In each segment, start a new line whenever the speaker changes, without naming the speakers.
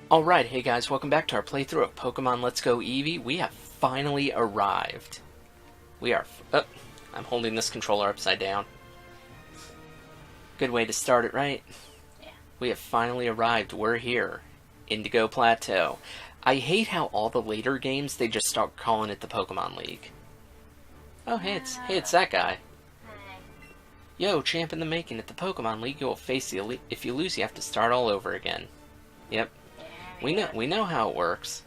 Alright, hey guys, welcome back to our playthrough of Pokemon Let's Go Eevee. We have finally arrived. I'm holding this controller upside down. Good way to start it, right?
Yeah.
We have finally arrived. We're here. Indigo Plateau. I hate how all the later games, they just start calling it the Pokemon League. Oh, hey, it's that guy.
Hi.
Yo, champ in the making. At the Pokemon League, you will face the elite. If you lose, you have to start all over again. Yep. We know how it works.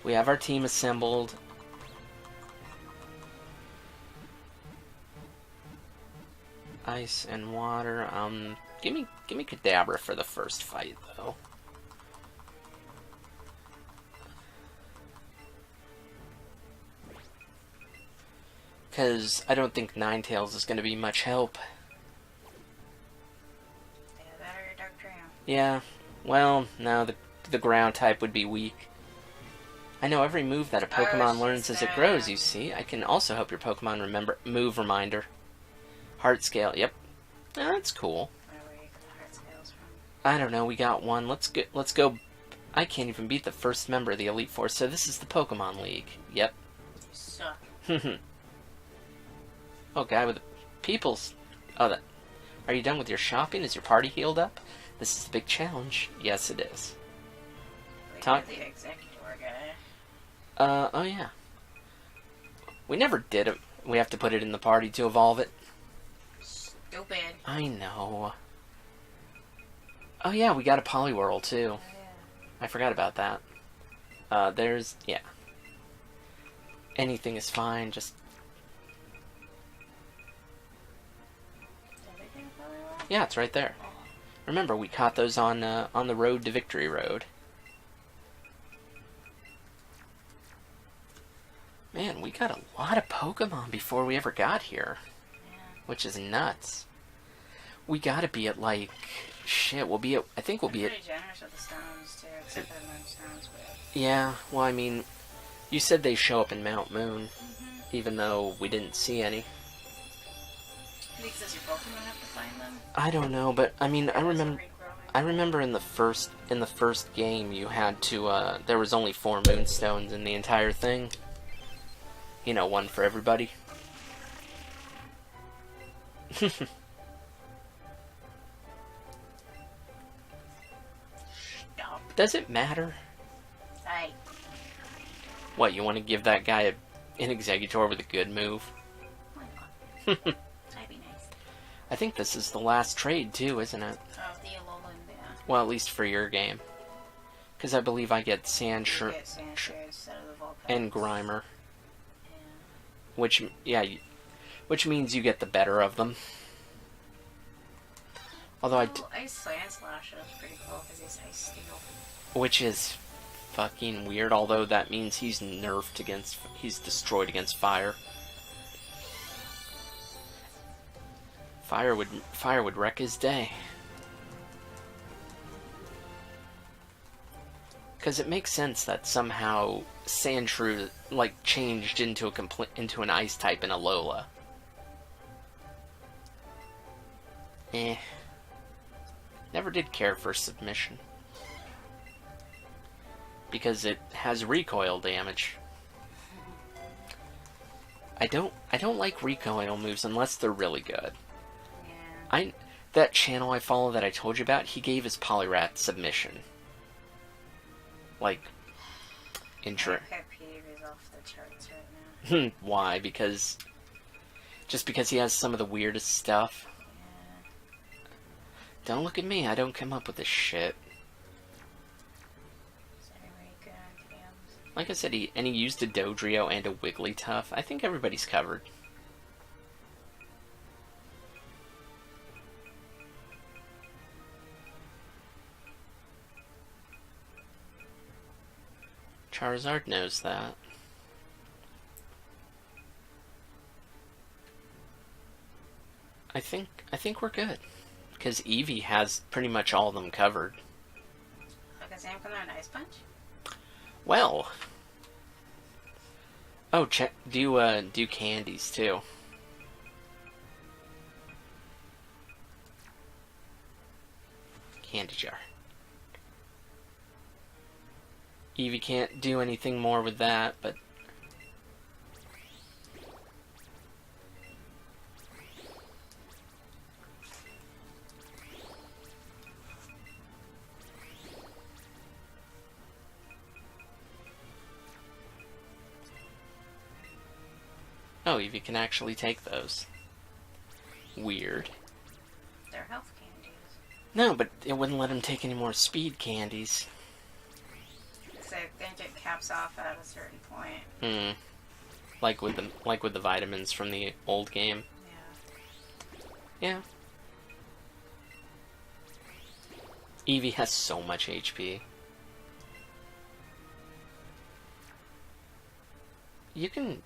We have our team assembled. Ice and water. Give me Kadabra for the first fight, though. Because I don't think Ninetales is going to be much help.
Yeah, that or your Dr.
Yeah. Well, no, the ground type would be weak. I know every move that a Pokemon learns as it grows, you see. I can also help your Pokemon remember move reminder. Heart scale, yep. Oh, that's cool.
Where you get the heart scales from?
I don't know, we got one. Let's go. I can't even beat the first member of the Elite Four, so this is the Pokemon League. Yep.
You suck.
Oh, guy with the people's... Oh, that... Are you done with your shopping? Is your party healed up? This is a big challenge. Yes, it is.
Wait,
Talk...
you're the Executor guy.
Oh yeah. We never did it. We have to put it in the party to evolve it.
Stupid.
I know. Oh yeah, we got a Poliwhirl too.
Oh, yeah.
I forgot about that. Yeah. Anything is fine, just...
Everything probably well?
Yeah, it's right there. Remember, we caught those on the road to Victory Road. Man, we got a lot of Pokemon before we ever got here.
Yeah.
Which is nuts. We gotta be at, like... Shit, I think we'll be at...
pretty generous with the stones, too, except for the moonstones, but...
Yeah, well, I mean... You said they show up in Mount Moon, even though we didn't see any.
Because does your Pokemon have to find them?
I don't know, but, I mean, I remember in the first game you had to, there was only 4 Moonstones in the entire thing. You know, one for everybody.
Stop.
Does it matter?
Hey.
What, you want to give that guy an Executor with a good move?
Why not? That'd be nice.
I think this is the last trade, too, isn't it?
Oh, the Alolan, yeah.
Well, at least for your game. Because I believe I get Sandshrew
You get Sandshrew instead of the Vulpix.
and Grimer.
Yeah.
Which means you get the better of them. Although
Ice Sand Slash is pretty cool because he's Ice Steel.
Which is fucking weird, although that means he's he's destroyed against fire. Fire would wreck his day. Because it makes sense that somehow Sandshrew, like, changed into an ice type in Alola. Never did care for submission. Because it has recoil damage. I don't like recoil moves unless they're really good.
Yeah.
That channel I follow that I told you about, he gave his Poliwrath submission. Like,
My pet peeve is off the charts right now.
Why? Just because he has some of the weirdest stuff?
Yeah.
Don't look at me, I don't come up with this shit.
Is everybody good on cams?
Like I said, he used a Dodrio and a Wigglytuff. I think everybody's covered. Charizard knows that. I think we're good. Because Eevee has pretty much all of them covered.
Like a Sam coming out Ice Punch?
Well. Oh, do candies too. Candy jar. Eevee can't do anything more with that, but... Oh, Eevee can actually take those. Weird.
They're health candies.
No, but it wouldn't let him take any more speed candies.
So I think it caps off at a certain point.
Hmm. Like with the vitamins from the old game.
Yeah.
Yeah. Eevee has so much HP. You can...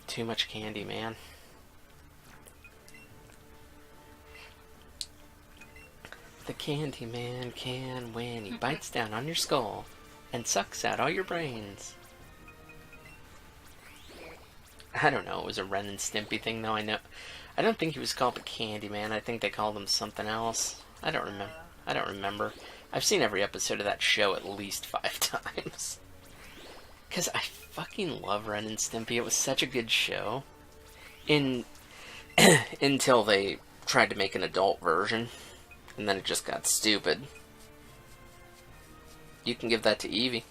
Too much candy, man. The candy man can win. He bites down on your skull and sucks out all your brains. I don't know. It was a Ren and Stimpy thing, though. I don't think he was called the Candy Man. I think they called him something else. I don't remember. I've seen every episode of that show at least 5 times. Because I fucking love Ren and Stimpy. It was such a good show. Until they tried to make an adult version. And then it just got stupid. You can give that to Eevee.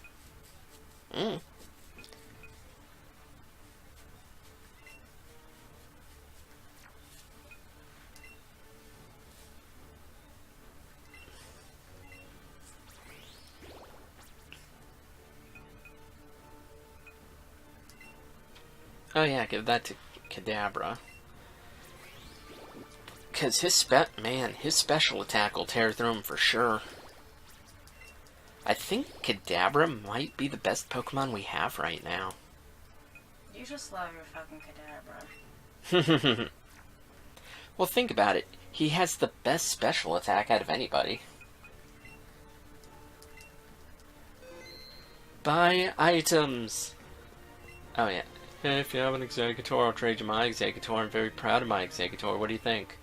Oh yeah, give that to Kadabra. Because his special attack will tear through him for sure. I think Kadabra might be the best Pokemon we have right now.
You just love your fucking Kadabra.
Well, think about it. He has the best special attack out of anybody. Buy items! Oh yeah. Hey, if you have an Exeggutor, I'll trade you my Exeggutor. I'm very proud of my Exeggutor. What do you think?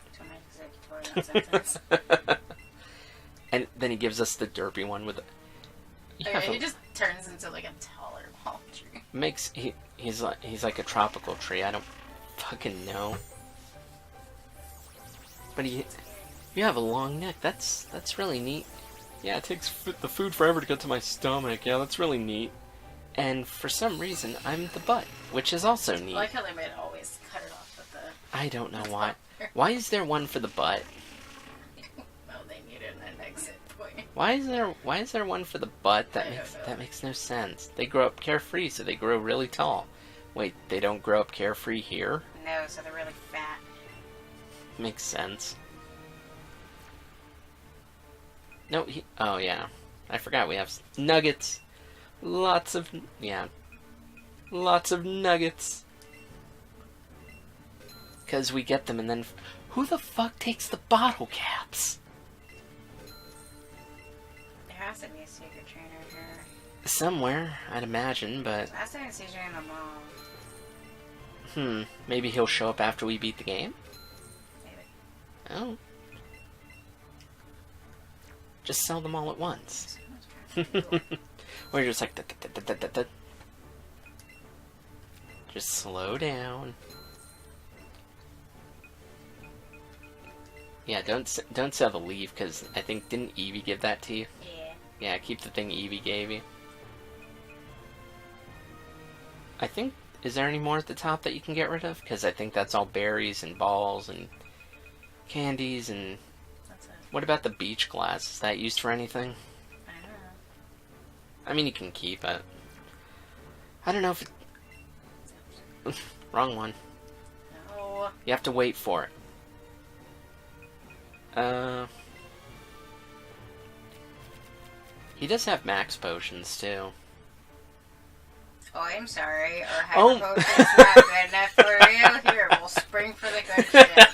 And then he gives us the derpy one with...
He just turns into like a taller palm tree.
He's like a tropical tree. I don't fucking know. But you have a long neck. That's really neat. Yeah, it takes the food forever to get to my stomach. Yeah, that's really neat. And for some reason, I'm the butt, which is also neat.
I like how they might always cut it off with the...
I don't know why. Why is there one for the butt?
Well, they needed an exit point.
Why is there one for the butt? That makes no sense. They grow up carefree, so they grow really tall. Wait, they don't grow up carefree here?
No, so they're really fat.
Makes sense. No, oh yeah. I forgot we have nuggets. Lots of nuggets. Because we get them and then... Who the fuck takes the bottle caps?
There has to be a secret trainer here.
Somewhere, I'd imagine, but...
Last time I see you in the mall.
Maybe he'll show up after we beat the game?
Maybe.
Oh. Just sell them all at once. Or you're just like... Just slow down. Yeah, don't sell the leaf, because I think, didn't Eevee give that to you?
Yeah.
Yeah, keep the thing Eevee gave you. I think, is there any more at the top that you can get rid of? Because I think that's all berries and balls and candies and...
That's it.
What about the beach glass? Is that used for anything?
I don't know.
I mean, you can keep it. I don't know if it... Wrong one.
No.
You have to wait for it. He does have max potions, too.
Oh, I'm sorry. Our hyper potion's not good enough for you. Here, we'll spring for the good shit then.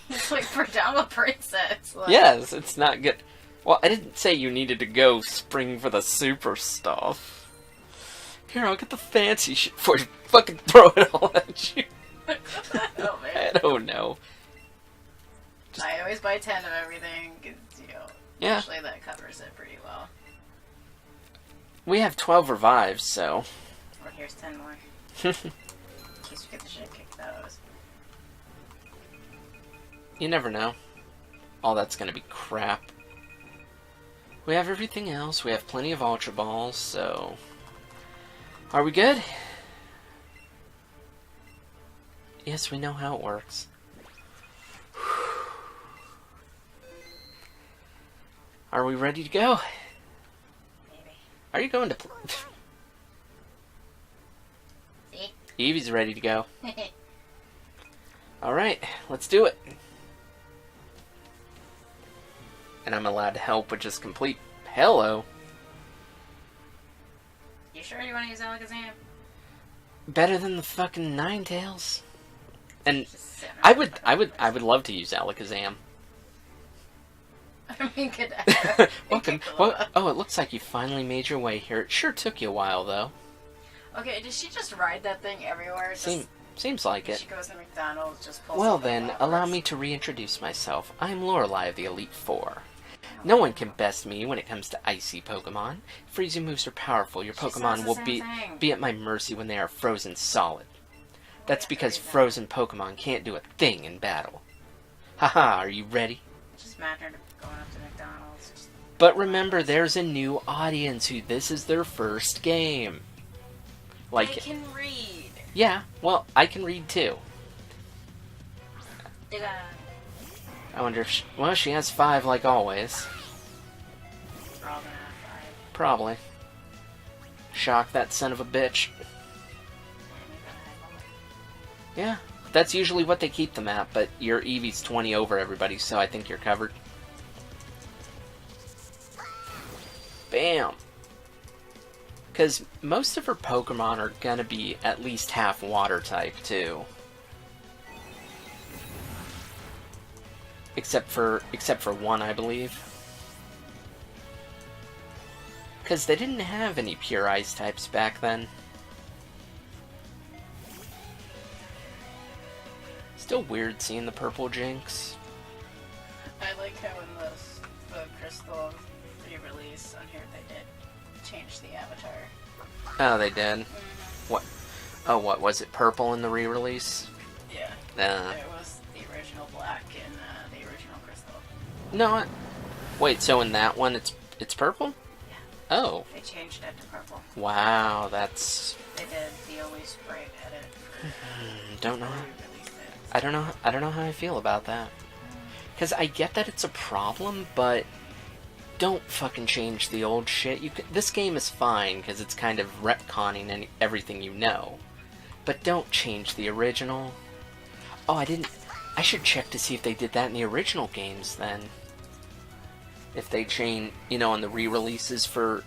It's like Pradama Princess. Like.
Yes, it's not good. Well, I didn't say you needed to go spring for the super stuff. Here, I'll get the fancy shit for you. Fucking throw it all at you.
Oh, man.
I don't know.
I always buy 10 of everything, 'cause, you know,
Yeah.
usually that covers it pretty well.
We have 12 revives, so...
Or here's 10 more. In case we get the shit kicked out of us.
You never know. All that's gonna be crap. We have everything else. We have plenty of Ultra Balls, so... Are we good? Yes, we know how it works. Are we ready to go?
Maybe.
Are you going to...
See?
Eevee's ready to go. Alright, let's do it. And I'm allowed to help, which is complete. Hello.
You sure you want to use Alakazam?
Better than the fucking Ninetales. And
Just sit
I
around
would love to use Alakazam.
I mean, could
Welcome. Well, oh, it looks like you finally made your way here. It sure took you a while, though.
Okay, did she just ride that thing everywhere?
Seems like
When
it.
she goes to McDonald's, just pulls
Well
something
then,
out
allow
first.
me to reintroduce myself. I'm Lorelei of the Elite Four. No one can best me when it comes to icy Pokemon. Freezing moves are powerful. Your
She says
Pokemon
the
will
same thing.
be at my mercy when they are frozen solid. That's
have to
because
read that.
frozen Pokemon can't do a thing in battle. Haha, are you ready?
Just matter going up to McDonald's. Just...
But remember, there's a new audience who this is their first game.
I can read.
Yeah, well, I can read too. I wonder if well, she has 5 like always.
We're all gonna have 5.
Probably. Shock that son of a bitch. Yeah, that's usually what they keep them at, but your Eevee's 20 over everybody, so I think you're covered. Bam! Because most of her Pokemon are gonna be at least half water type, too. Except for one, I believe. Because they didn't have any pure ice types back then. Still weird seeing the purple Jinx.
I like how in the Crystal re-release on here they did change the avatar.
Oh, they did?
Mm-hmm.
What? Oh, what? Was it purple in the re-release?
Yeah. It was the original black in the original Crystal.
No, wait, so in that one it's purple?
Yeah.
Oh.
They changed it to purple.
Wow, that's...
They did the only sprite edit for
don't know.
re-release it.
I don't know how I feel about that. Because I get that it's a problem, but don't fucking change the old shit. This game is fine because it's kind of retconning everything you know. But don't change the original. Oh, I should check to see if they did that in the original games then. If they change, you know, on the re-releases for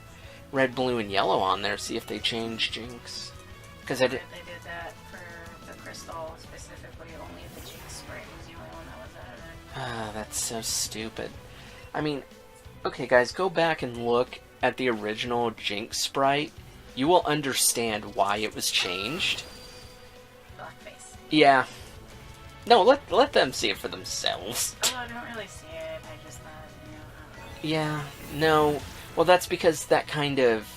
Red, Blue, and Yellow on there, see if they changed Jinx. Because
They did that for the Crystal specifically. Only the Jinx sprite was the only one that was added.
That's so stupid. I mean, okay guys, go back and look at the original Jinx sprite. You will understand why it was changed.
Blackface.
Yeah. No, let them see it for themselves.
Oh, I don't really see it. I just thought, you know, I don't know.
Yeah, no. Well, that's because that kind of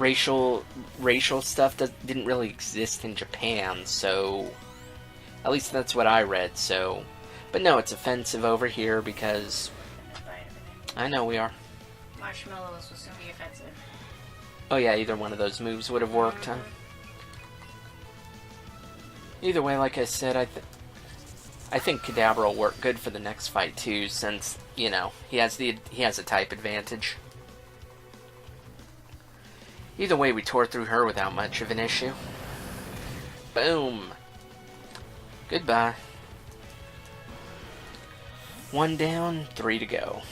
racial stuff didn't really exist in Japan, so... At least that's what I read, so... But no, it's offensive over here because... I know we are.
Marshmallows will soon be offensive.
Oh yeah, either one of those moves would have worked, huh? Either way, like I said, I think Kadabra will work good for the next fight too, since, you know, he has a type advantage. Either way, we tore through her without much of an issue. Boom. Goodbye. 1 down, 3 to go.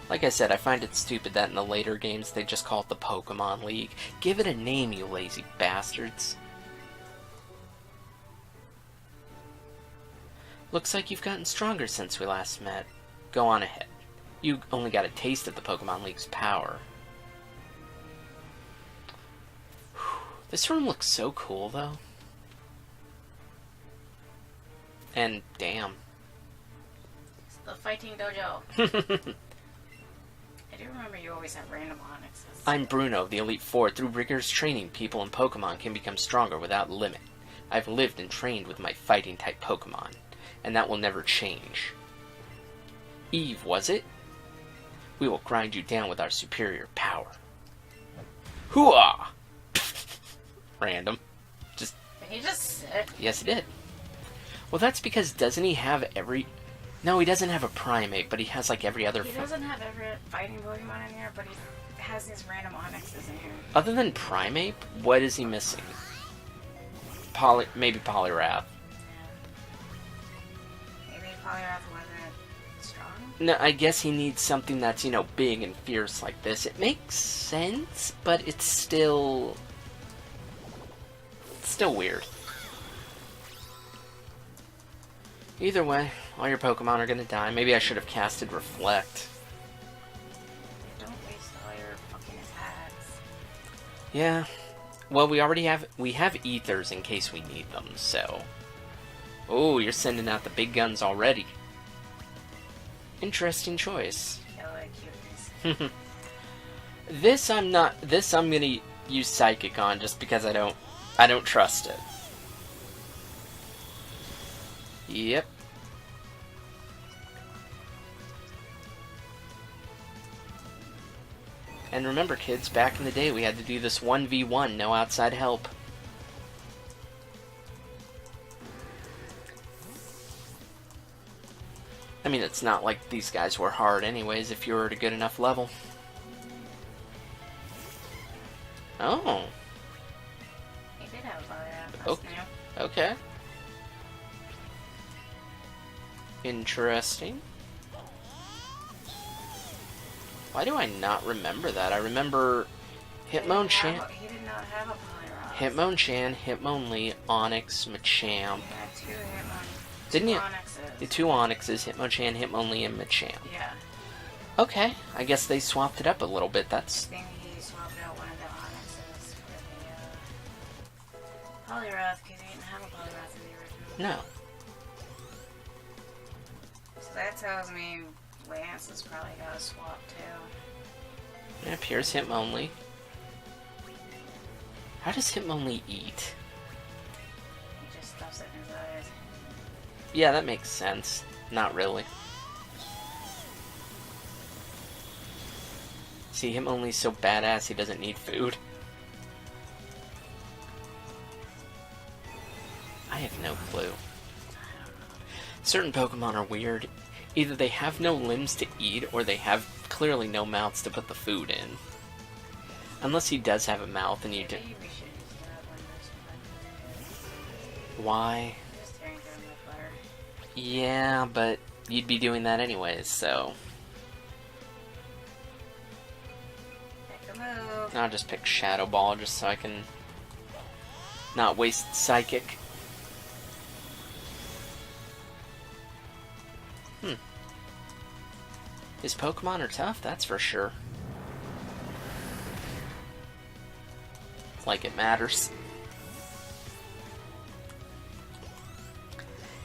Like I said, I find it stupid that in the later games they just call it the Pokemon League. Give it a name, you lazy bastards. Looks like you've gotten stronger since we last met. Go on ahead. You only got a taste of the Pokemon League's power. This room looks so cool, though. And damn.
It's the fighting dojo. I do remember you always have random onyxes.
I'm Bruno, the Elite Four. Through rigorous training, people and Pokemon can become stronger without limit. I've lived and trained with my fighting-type Pokemon, and that will never change. Eve, was it? We will grind you down with our superior power. Hooah! Random.
Did he just sit?
Yes, he did. Well, that's because doesn't he have every... No, he doesn't have a Primate, but he has like every other...
He doesn't have every fighting Pokemon in here, but he has these random onyxes in here.
Other than Primate, what is he missing? Maybe Poliwrath.
Yeah. Maybe Poliwrath wasn't strong?
No, I guess he needs something that's, big and fierce like this. It makes sense, but it's still weird. Either way, all your Pokemon are gonna die. Maybe I should have casted Reflect.
Don't waste all your fucking attacks.
Yeah. Well, we have Ethers in case we need them, so... Oh, you're sending out the big guns already. Interesting choice.
I like cuteness.
This I'm gonna use Psychic on just because I don't trust it. Yep. And remember, kids, back in the day we had to do this 1v1, no outside help. I mean, it's not like these guys were hard anyways if you were at a good enough level. Oh.
He did have a Poliwrath.
Okay. Okay. Interesting. Why do I not remember that? I remember Hitmonchan.
He did not have a Poliwrath.
Hitmonchan, Hitmonlee, Onix, Machamp.
He had two Hitmon.
Didn't you?
Onyxes.
The two Onixes, Hitmonchan, Hitmonlee, and Machamp.
Yeah.
Okay, I guess they swapped it up a little bit. That's...
I think he swapped out one of the Onyxes for the Poliwrath because he didn't have a Poliwrath in the original.
No.
So that tells me Lance has probably got a swap too.
It appears Hitmonlee. How does Hitmonlee eat?
He just stuffs it in his eyes.
Yeah, that makes sense. Not really. See, Hitmonlee's so badass he doesn't need food. I have no clue. Certain Pokemon are weird. Either they have no limbs to eat, or they have clearly no mouths to put the food in. Unless he does have a mouth and you do...
Maybe we should use that one this one.
Why?
Just tearing through him with butter.
Yeah, but you'd be doing that anyways, so...
Pick a move.
I'll just pick Shadow Ball just so I can not waste Psychic. His Pokemon are tough, that's for sure. Like it matters.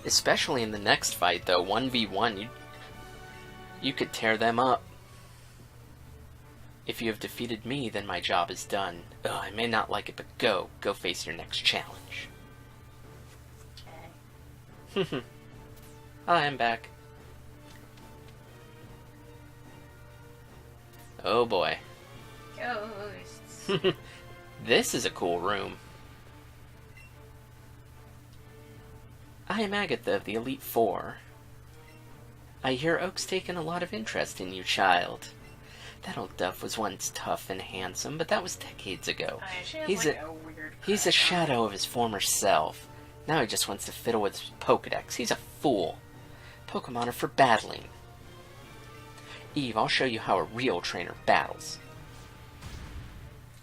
Especially in the next fight, though, 1v1, you could tear them up. If you have defeated me, then my job is done. Ugh, I may not like it, but go face your next challenge.
Okay.
Hi, I'm back. Oh boy.
Ghosts.
This is a cool room. I am Agatha of the Elite Four. I hear Oak's taken a lot of interest in you, child. That old duff was once tough and handsome, but that was decades ago.
He's a weird
He's a shadow of his former self. Now he just wants to fiddle with his Pokedex. He's a fool. Pokemon are for battling. Eve, I'll show you how a real trainer battles.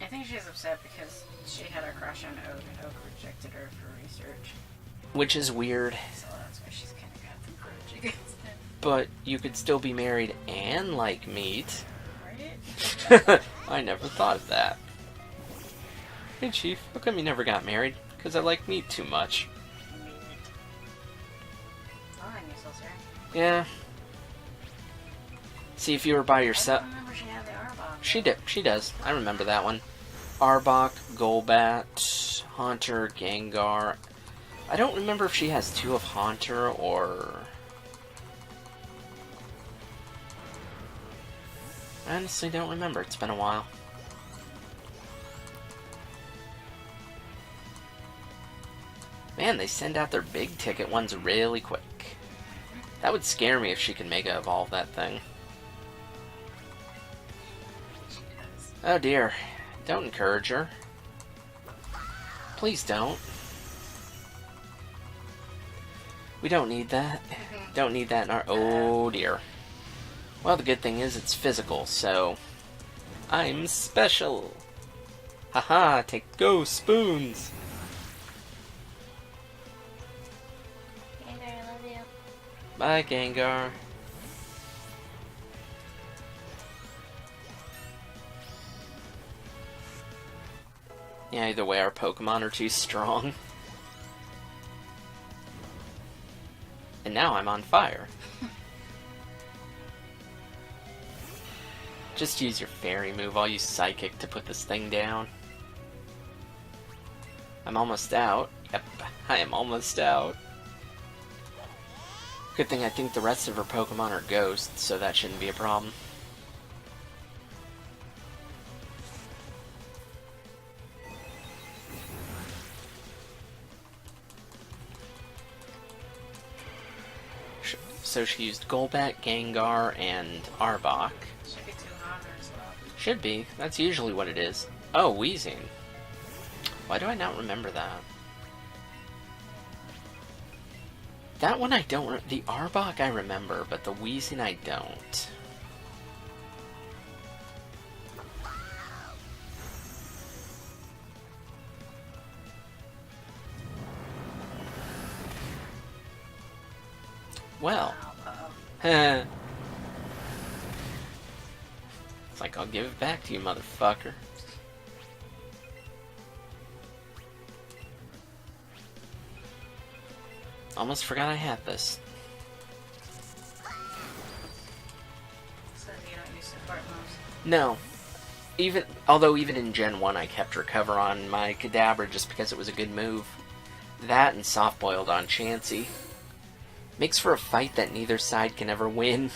I think she's upset because she had a crush on Oak and Oak rejected her for research.
Which is weird.
So that's why she's kind of got the grudge against him.
But you could still be married and like meat.
Right?
I never thought of that. Hey, Chief, how come you never got married? Because I like meat too much.
Oh, I knew so, sir.
Yeah. See, if you were by yourself...
I don't remember she had the Arbok.
She does. I remember that one. Arbok, Golbat, Haunter, Gengar. I don't remember if she has 2 of Haunter or... I honestly don't remember. It's been a while. Man, they send out their big ticket ones really quick. That would scare me if she could Mega Evolve that thing.
She does.
Oh dear. Don't encourage her. Please don't. We don't need that. Don't need that in our... Oh dear. Well, the good thing is it's physical, so... I'm special. Haha, go spoons.
Gengar, I love you.
Bye, Gengar. Yeah, either way, our Pokemon are too strong. And now I'm on fire. Just use your fairy move. I'll use Psychic to put this thing down. I'm almost out. Yep, I am almost out. Good thing I think the rest of her Pokemon are ghosts, so that shouldn't be a problem. So she used Golbat, Gengar, and Arbok.
Should be 2 Hunters, though.
Should be. That's usually what it is. Oh, Weezing. Why do I not remember that? That one I don't... The Arbok I remember, but the Weezing I don't. Well.
Uh-oh.
It's like, I'll give it back to you, motherfucker. Almost forgot I had this.
Says you don't use support moves.
No. Although even in Gen 1 I kept Recover on my Kadabra just because it was a good move. That and Soft Boiled on Chansey. Makes for a fight that neither side can ever win.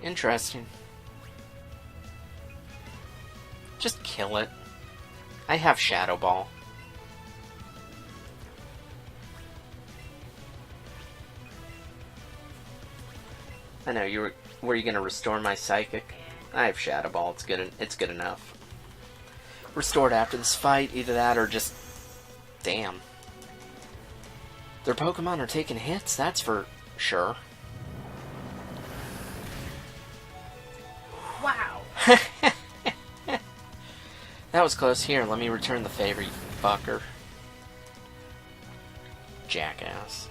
Interesting. Just kill it. I have Shadow Ball. I know you were. Were you gonna restore my Psychic? I have Shadow Ball. It's good enough. Restored after this fight. Either that or just. Damn. Their Pokemon are taking hits. That's for sure.
Wow.
That was close. Here, let me return the favor, you fucker. Jackass.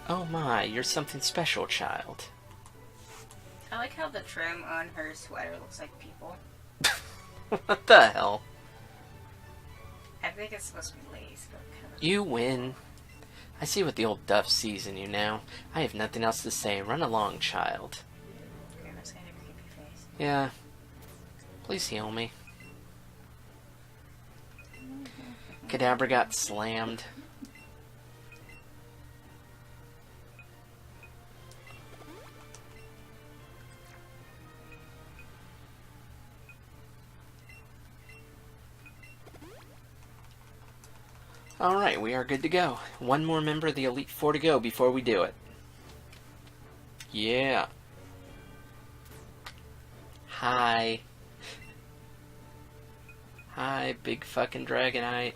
Oh my, you're something special, child.
I like how the trim on her sweater looks like people.
What the hell?
I think it's supposed to be lace, but kind of...
You win. I see what the old Duff sees in you now. I have nothing else to say. Run along, child.
That's kind of a creepy face.
Yeah. Please heal me. Kadabra got slammed. Alright, we are good to go. One more member of the Elite Four to go before we do it. Yeah. Hi. Hi, big fucking Dragonite.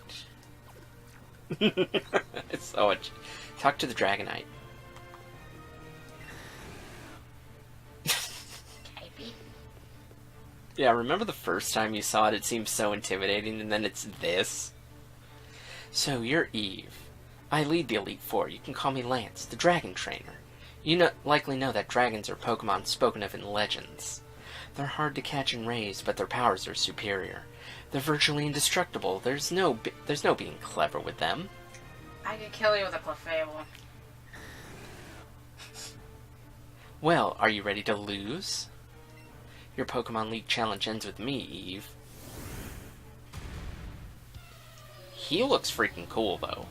It's so much. Talk to the Dragonite. Yeah, remember the first time you saw it, it seemed so intimidating, and then it's this? So, you're Eve. I lead the Elite Four. You can call me Lance, the Dragon Trainer. You likely know that dragons are Pokemon spoken of in legends. They're hard to catch and raise, but their powers are superior. They're virtually indestructible. There's no being clever with them.
I could kill you with a Clefable.
Well, are you ready to lose? Your Pokemon League challenge ends with me, Eve. He looks freaking cool, though.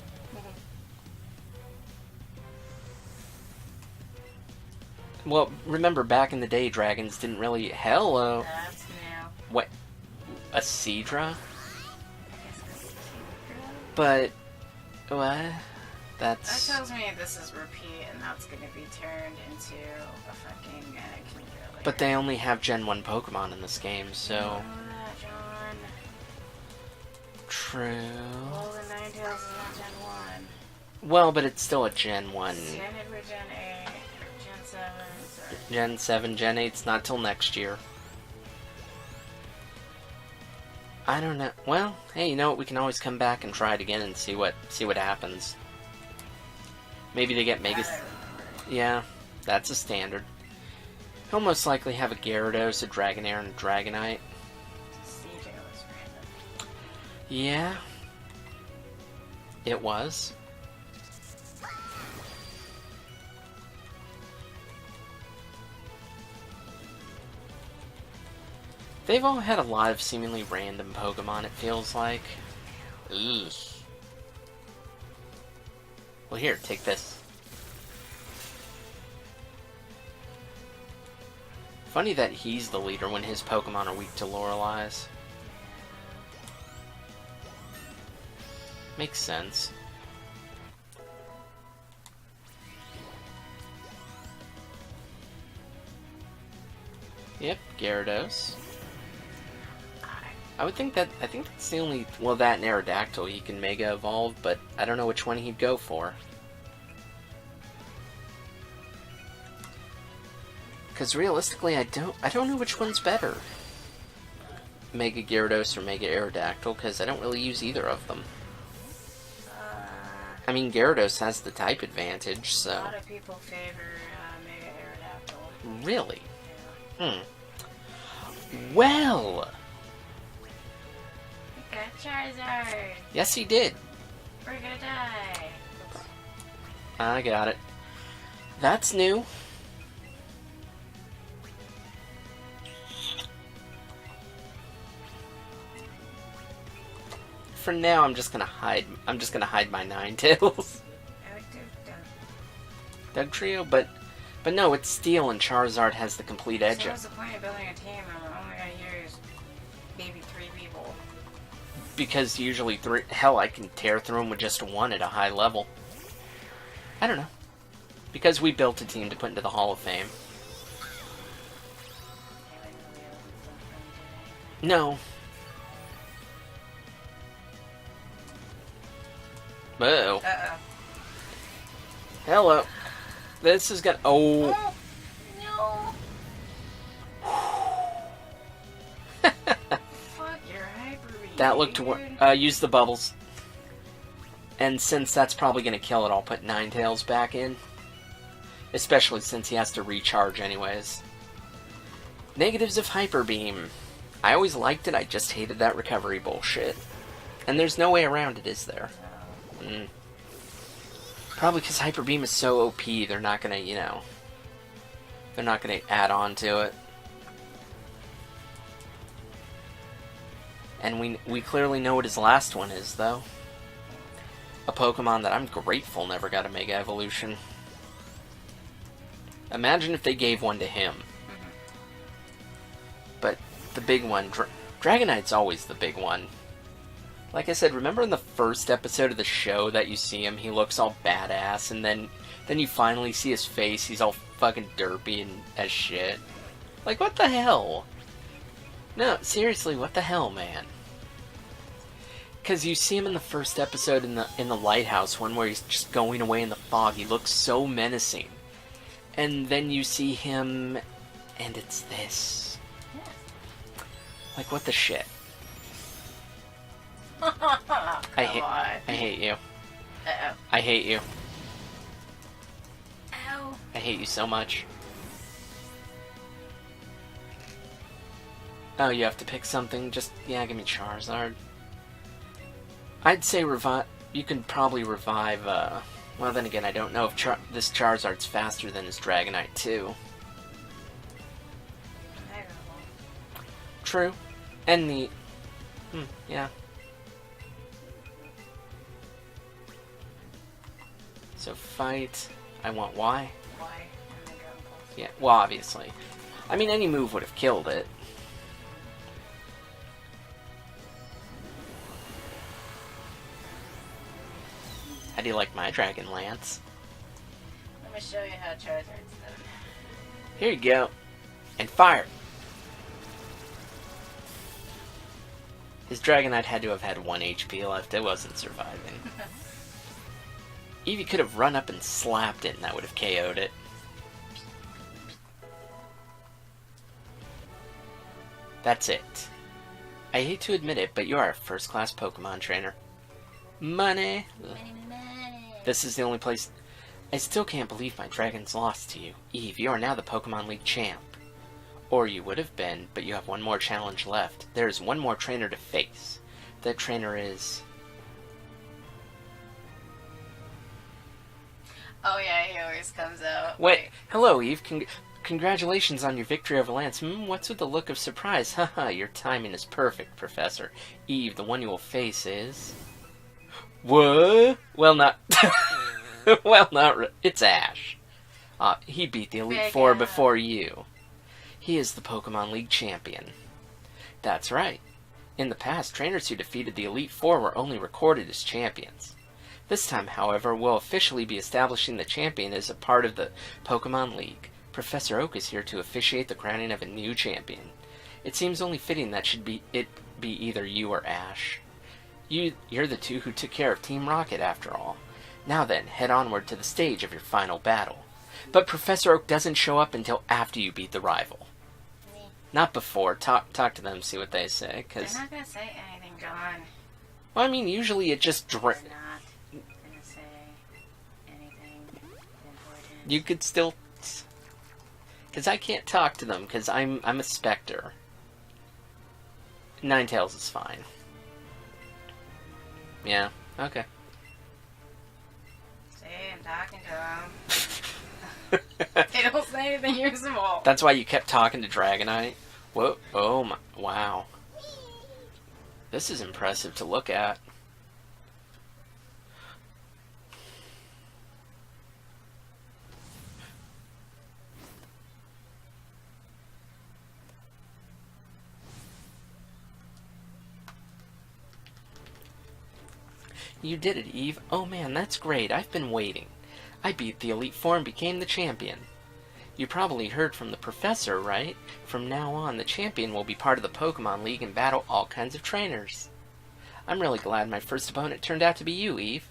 Well, remember back in the day, dragons didn't really... Hello.
That's new.
What? A Seadra? But... What? That's...
That tells me this is repeat, and that's going to be turned into a fucking Kinderly.
But they only have Gen 1 Pokemon in this game, so...
You know that, John.
True.
Well, the Ninetales is not Gen 1.
Well, but it's still a Gen 1.
Send it for Gen 8, Gen 7, sorry.
Gen 7, Gen 8's not till next year. I don't know. Well, hey, you know what? We can always come back and try it again and see what happens. Maybe they get Mega... Yeah, that's a standard. He'll most likely have a Gyarados, a Dragonair, and a Dragonite.
CJ was random.
Yeah. It was. They've all had a lot of seemingly random Pokemon, it feels like. Ugh. Well, here, take this. Funny that he's the leader when his Pokemon are weak to Lorelai's. Makes sense. Yep, Gyarados. I think that's the only... Well, that and Aerodactyl he can Mega Evolve, but I don't know which one he'd go for. Because realistically, I don't know which one's better. Mega Gyarados or Mega Aerodactyl, because I don't really use either of them. I mean, Gyarados has the type advantage, so...
A lot of people favor Mega Aerodactyl.
Really?
Yeah.
Well...
Got Charizard!
Yes, he did.
We're gonna die!
I got it. That's new. For now, I'm just gonna hide my Ninetales.
I like
Doug Trio, but no, it's Steel and Charizard has the complete edge.
So what's the point of building a team? I'm only gonna use maybe 3 people.
Because usually 3... Hell, I can tear through them with just 1 at a high level. I don't know. Because we built a team to put into the Hall of Fame. No. Uh-oh.
Uh-oh.
Hello. This is gonna... Oh.
No. Fuck your Hyper Beam.
That looked to work. Use the bubbles. And since that's probably gonna kill it, I'll put Ninetales back in. Especially since he has to recharge anyways. Negatives of Hyper Beam. I always liked it, I just hated that recovery bullshit. And there's no way around it, is there? Probably because Hyper Beam is so OP, they're not gonna, you know... They're not gonna add on to it. And we clearly know what his last one is, though. A Pokemon that I'm grateful never got a Mega Evolution. Imagine if they gave one to him. But the big one... Dragonite's always the big one. Like I said, remember in the first episode of the show that you see him, he looks all badass, and then you finally see his face, he's all fucking derpy and as shit. Like, what the hell? No, seriously, what the hell, man? Because you see him in the first episode in the lighthouse one where he's just going away in the fog, he looks so menacing. And then you see him, and it's this. Like, what the shit? I hate you.
Uh-oh.
I hate you.
Ow.
I hate you so much. Oh, you have to pick something? Just, yeah, give me Charizard. I'd say revive... You can probably revive, well, then again, I don't know if this Charizard's faster than his Dragonite, too. True. And the... yeah. So fight. I want Y.
Why? I'm gonna go impulse.
Yeah, well, obviously. I mean, any move would have killed it. How do you like my Dragon Lance?
Let me show you how Charizard's done.
Here you go. And fire! His Dragonite had to have had 1 HP left. It wasn't surviving. Eevee could have run up and slapped it and that would have KO'd it. That's it. I hate to admit it, but you are a first-class Pokemon trainer. Money! This is the only place... I still can't believe my dragon's lost to you. Eve, you are now the Pokemon League champ. Or you would have been, but you have one more challenge left. There is one more trainer to face. That trainer is...
Oh yeah, he always comes out.
Wait, hello Eve. Congratulations on your victory over Lance. What's with the look of surprise? Haha, your timing is perfect, Professor. Eve, the one you will face is... What? Well, not... well, not... It's Ash. He beat the Elite Four before you. He is the Pokemon League champion. That's right. In the past, trainers who defeated the Elite Four were only recorded as champions. This time, however, we'll officially be establishing the champion as a part of the Pokemon League. Professor Oak is here to officiate the crowning of a new champion. It seems only fitting that should be either you or Ash. You're the two who took care of Team Rocket, after all. Now then, head onward to the stage of your final battle. But Professor Oak doesn't show up until after you beat the rival. Not before. Talk to them, see what they say.
They're not gonna say anything, John.
Well, I mean, usually it just...
They're not gonna say anything important.
You could still... Because I can't talk to them, because I'm a Spectre. Ninetales is fine. Yeah, okay.
See, I'm talking to them. They don't say anything usable.
That's why you kept talking to Dragonite? Whoa, oh my, wow. This is impressive to look at. You did it, Eve. Oh man, that's great. I've been waiting. I beat the Elite Four and became the champion. You probably heard from the professor, right? From now on, the champion will be part of the Pokemon League and battle all kinds of trainers. I'm really glad my first opponent turned out to be you, Eve.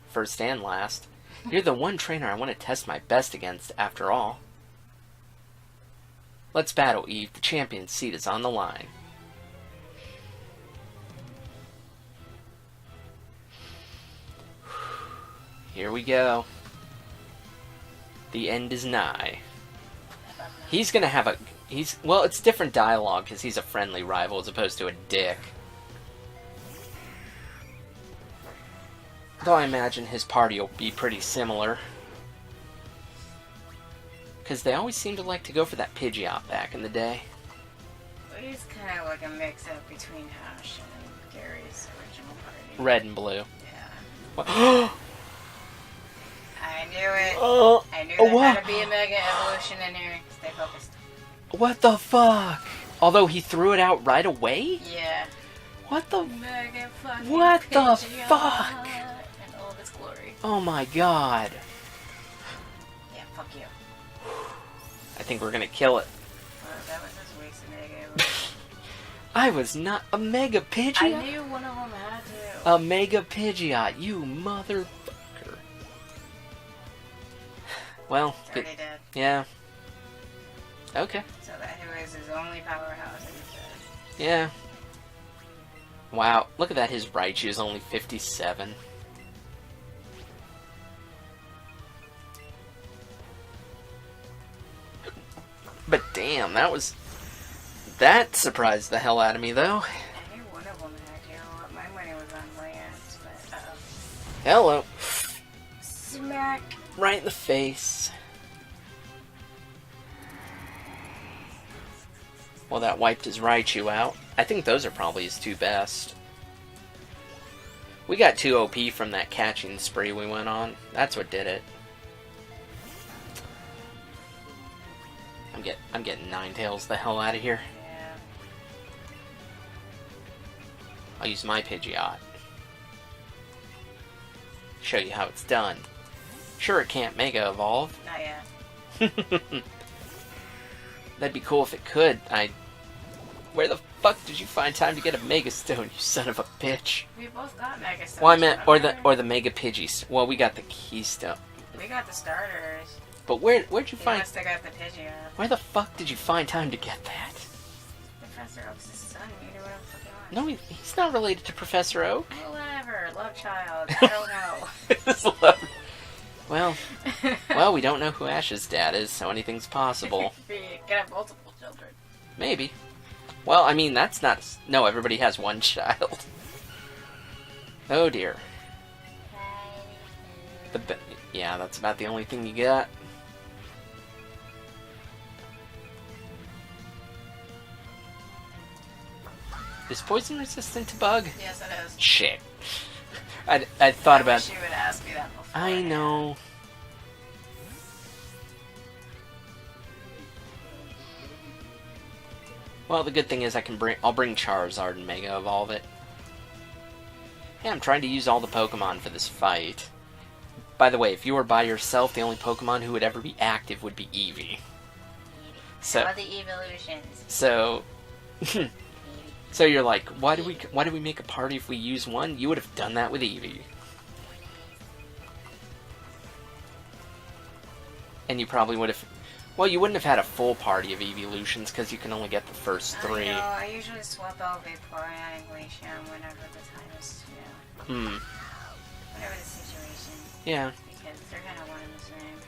First and last. You're the one trainer I want to test my best against, after all. Let's battle, Eve. The champion's seat is on the line. Here we go. The end is nigh. He's gonna have a... Well, it's different dialogue, because he's a friendly rival as opposed to a dick. Though I imagine his party will be pretty similar. Because they always seem to like to go for that Pidgeot back in the day.
Well, he's kind of like a mix-up between Ash and Gary's original party.
Red and blue.
Yeah.
What?
I knew it. I knew there had to be a Mega Evolution in here. Stay focused.
What the fuck? Although he threw it out right away?
Yeah.
What the...
Mega fucking
What the
Pidgeot
fuck?
in all of its glory.
Oh my god.
Yeah, fuck you.
I think we're gonna kill it.
Well, that was just wasted Mega Evolution.
I was not... A Mega Pidgeot?
I knew one of them had to.
A Mega Pidgeot, you motherfucker. Well,
It's already dead.
yeah. Okay.
So that who is his only powerhouse is dead.
Yeah. Wow, look at that, his Raichu is only 57. But damn, that surprised the hell out of me, though.
I knew one of them had to. My money was on Lance, but
Hello.
smack.
Right in the face. Well, that wiped his Raichu out. I think those are probably his two best. We got 2 OP from that catching spree we went on. That's what did it. I'm getting Ninetales the hell out of here.
Yeah.
I'll use my Pidgeot. Show you how it's done. Sure, it can't Mega Evolve.
Not yet.
That'd be cool if it could. Where the fuck did you find time to get a Mega Stone, you son of a bitch?
We both got Mega Stones.
Well, I meant, or the Mega Pidgeys. Well, we got the Keystone.
We got the starters.
But where'd you find?
Must have got the Pidgeot.
Where the fuck did you find time to get that?
Professor Oak's son. You know what I'm fucking on.
No, he's not related to Professor Oak.
Oh, whatever. Love child. I don't know.
Well, we don't know who Ash's dad is, so anything's possible.
You can have multiple children.
Maybe. Well, I mean, that's not... No, everybody has one child. Oh, dear. Yeah, that's about the only thing you got. Is poison resistant to bug?
Yes, it is.
Shit. I thought about...
She would ask me that before.
I know. Well, the good thing is I'll bring Charizard and Mega Evolve it. Yeah, I'm trying to use all the Pokemon for this fight. By the way, if you were by yourself, the only Pokemon who would ever be active would be Eevee. So,
all the evolutions.
So, so you're like, why do we make a party if we use one? You would have done that with Eevee. And you probably would have... Well, you wouldn't have had a full party of evolutions because you can only get the first 3.
I know, I usually swap out Vaporeon and Glaceon whenever the time is, whenever the situation.
Yeah.
Because they're kind of one and the same.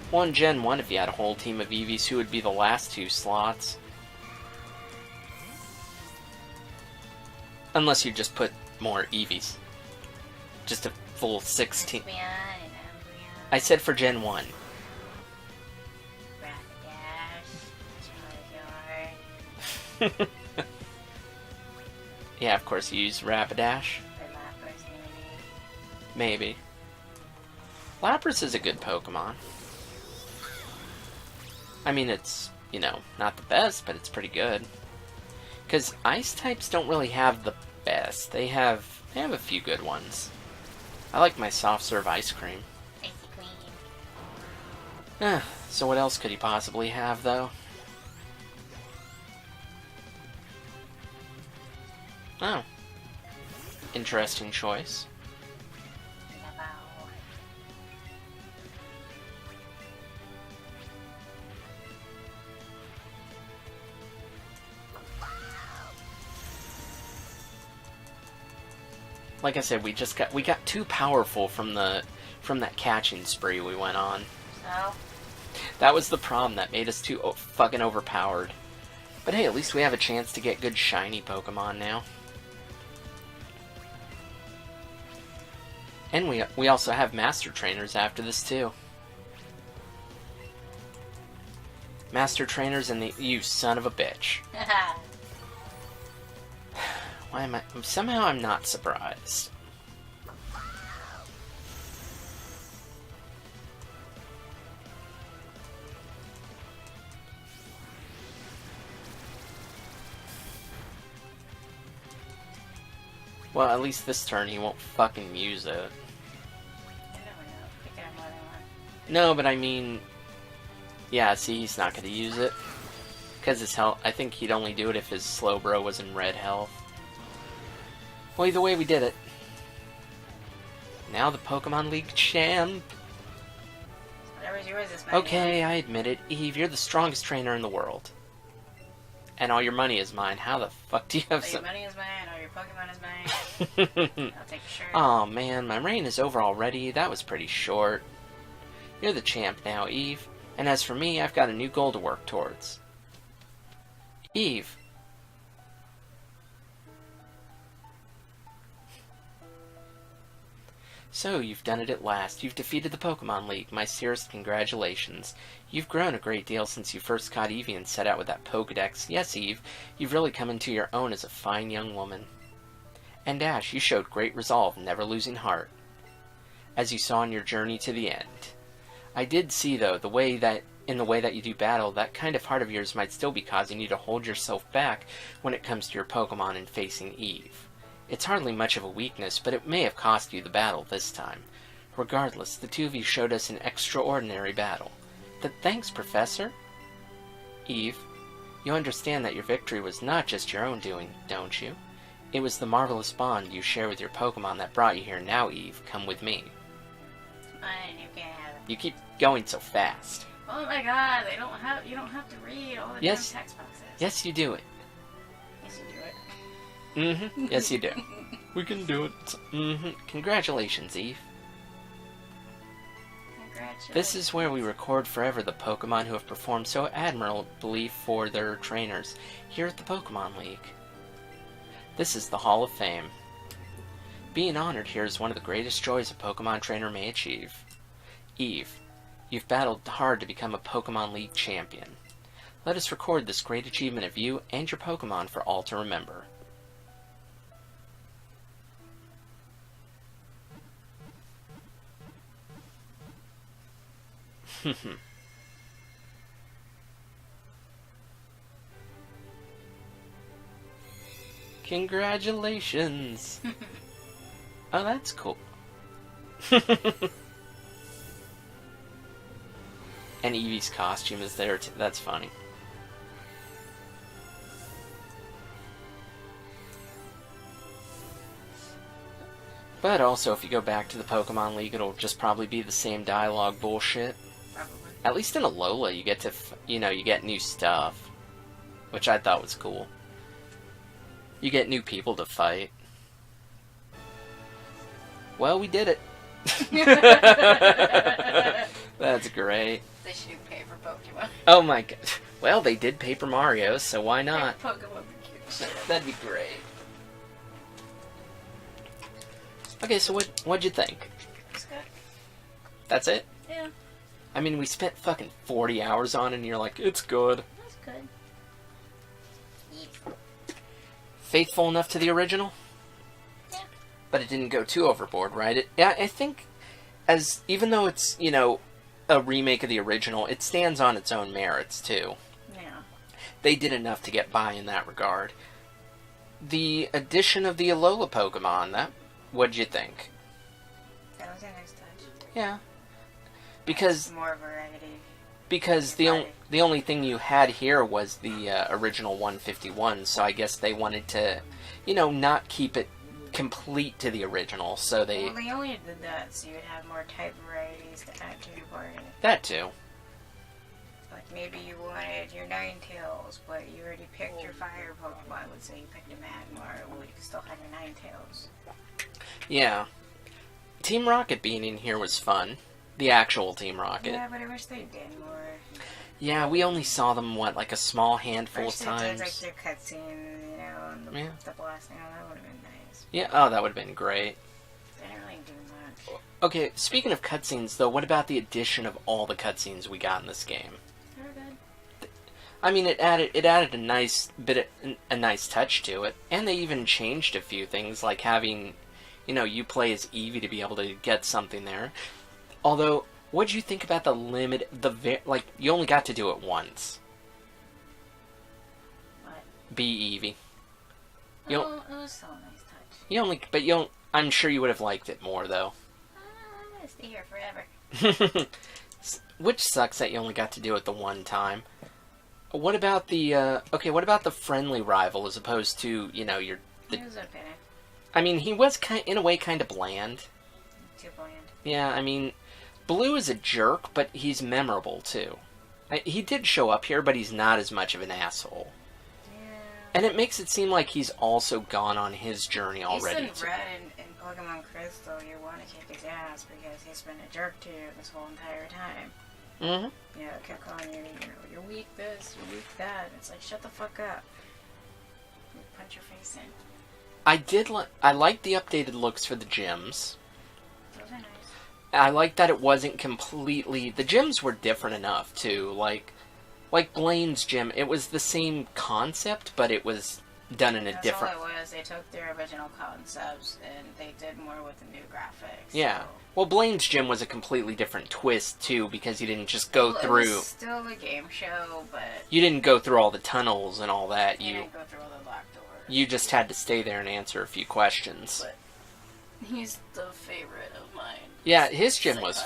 Well, in Gen 1, if you had a whole team of Eevees, who would be the last 2 slots? Unless you just put more Eevees. Just a full 16. I said for Gen 1. Yeah, of course you use Rapidash. Maybe. Lapras is a good Pokemon. I mean, it's, not the best, but it's pretty good. Because Ice types don't really have the best. They have a few good ones. I like my soft serve ice cream.
Ice cream.
So what else could he possibly have, though? Oh. Interesting choice. Like I said, we got too powerful from that catching spree we went on.
So?
That was the problem that made us too fucking overpowered. But hey, at least we have a chance to get good shiny Pokemon now. And we also have Master Trainers after this too. Master Trainers and you son of a bitch. Why am I... Somehow I'm not surprised. Well, at least this turn he won't fucking use it. No, but I mean... Yeah, see, he's not gonna use it. Because his health... I think he'd only do it if his Slowbro was in red health. Well, either way, we did it. Now the Pokemon League champ.
Whatever's yours is mine.
Okay, I admit it. Eve, you're the strongest trainer in the world. And all your money is mine. How the fuck do you have some...
All your money is mine, all your Pokemon is mine. I'll take your shirt.
Oh man, my reign is over already. That was pretty short. You're the champ now, Eve. And as for me, I've got a new goal to work towards. Eve. So, you've done it at last. You've defeated the Pokemon League. My sincerest congratulations. You've grown a great deal since you first caught Eevee and set out with that Pokedex. Yes, Eve, you've really come into your own as a fine young woman. And Ash, you showed great resolve, never losing heart, as you saw on your journey to the end. I did see, though, in the way that you do battle, that kind of heart of yours might still be causing you to hold yourself back when it comes to your Pokemon and facing Eve. It's hardly much of a weakness, but it may have cost you the battle this time. Regardless, the two of you showed us an extraordinary battle. Thanks, Professor. Eve, you understand that your victory was not just your own doing, don't you? It was the marvelous bond you share with your Pokemon that brought you here. Now, Eve, come with me.
Fine, you can have it.
You keep going so fast.
Oh my god, you don't have to read all the damn text boxes.
Yes, you do it.
Yes, you do it.
Mm-hmm. Yes, you do. We can do it. Mm-hmm. Congratulations, Eve.
Congratulations.
This is where we record forever the Pokemon who have performed so admirably for their trainers here at the Pokemon League. This is the Hall of Fame. Being honored here is one of the greatest joys a Pokemon trainer may achieve. Eve, you've battled hard to become a Pokemon League champion. Let us record this great achievement of you and your Pokemon for all to remember. Congratulations! Oh, that's cool. And Eevee's costume is there too. That's funny. But also, if you go back to the Pokemon League, it'll just probably be the same dialogue bullshit.
Probably.
At least in Alola, you get to, you get new stuff. Which I thought was cool. You get new people to fight. Well, we did it. That's great.
They should do paper Pokemon.
Oh my god. Well, they did Paper Mario, so why not?
Pokemon be cute.
That'd be great. Okay, so what'd you think?
It's good.
That's it?
Yeah.
I mean, we spent fucking 40 hours on it, and you're like, it's good.
That's good.
Faithful enough to the original?
Yeah.
But it didn't go too overboard, right? I think, even though it's, a remake of the original, it stands on its own merits, too.
Yeah.
They did enough to get by in that regard. The addition of the Alola Pokemon, what'd you think?
That was a nice touch.
Yeah. Because
more variety.
Because the only thing you had here was the original 151, so I guess they wanted to, not keep it complete to the original, so they...
Well, they only did that so you'd have more type varieties to add to your party.
That too.
Like, maybe you wanted your Ninetales, but you already picked your fire Pokemon. Let's say you picked a Magmar, well, you can still have your Ninetales.
Yeah. Team Rocket being in here was fun. The actual Team Rocket.
Yeah, but I wish they did more.
Yeah, we only saw them, a small handful of times.
Like their cutscenes, and the blasting. Oh, that would have been nice.
Yeah, oh, that would have been great.
They didn't really do much.
Okay, speaking of cutscenes, though, what about the addition of all the cutscenes we got in this game?
They were good.
I mean, it added a nice nice touch to it, and they even changed a few things, like having, you play as Eevee to be able to get something there. Although, what'd you think about the limit, you only got to do it once.
What?
Be Eevee.
It was still a nice touch.
I'm sure you would have liked it more, though.
I'm gonna stay here forever.
Which sucks that you only got to do it the one time. What about what about the friendly rival as opposed to,
He was okay.
I mean, he was in a way kind of bland.
Too bland.
Yeah, I mean, Blue is a jerk, but he's memorable, too. He did show up here, but he's not as much of an asshole.
Yeah.
And it makes it seem like he's also gone on his journey already.
He's been Red and Pokemon Crystal, you want to kick his ass because he's been a jerk to you this whole entire time.
Mm-hmm.
Yeah, it kept calling you, you're weak this, you're weak that. It's like, shut the fuck up. You punch your face in.
I liked the updated looks for the gyms.
Those are nice.
I liked that it wasn't completely... The gyms were different enough, too. Like Blaine's gym, it was the same concept, but it was done in a different...
That's all it was. They took their original concepts and they did more with the new graphics.
Yeah.
So.
Well, Blaine's gym was a completely different twist, too, because you didn't just go through...
It was still a game show, but...
You didn't go through all the tunnels and all that.
You didn't go through all the locked doors.
You just had to stay there and answer a few questions.
But he's the favorite of mine.
Yeah, his gym was...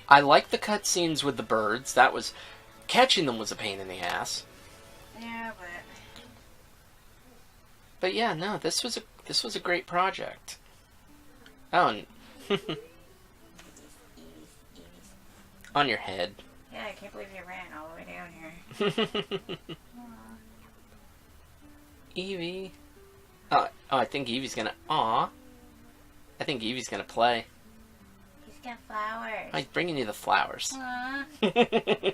I liked the cutscenes with the birds. That was... Catching them was a pain in the ass.
Yeah,
But yeah, no, this was a great project. Oh, and on your head.
Yeah, I can't believe you ran all the way down here.
Eevee. Oh, I think Eevee's gonna... Aw. I think Eevee's gonna play.
He's got flowers.
I'm bringing you the flowers.
Aww.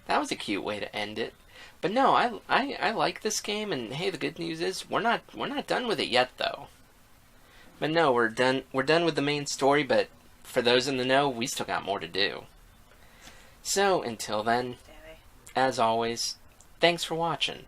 That was a cute way to end it. But no, I like this game, and hey, the good news is we're not done with it yet, though. But no, we're done with the main story, but for those in the know, we still got more to do. So, until then, as always, thanks for watching.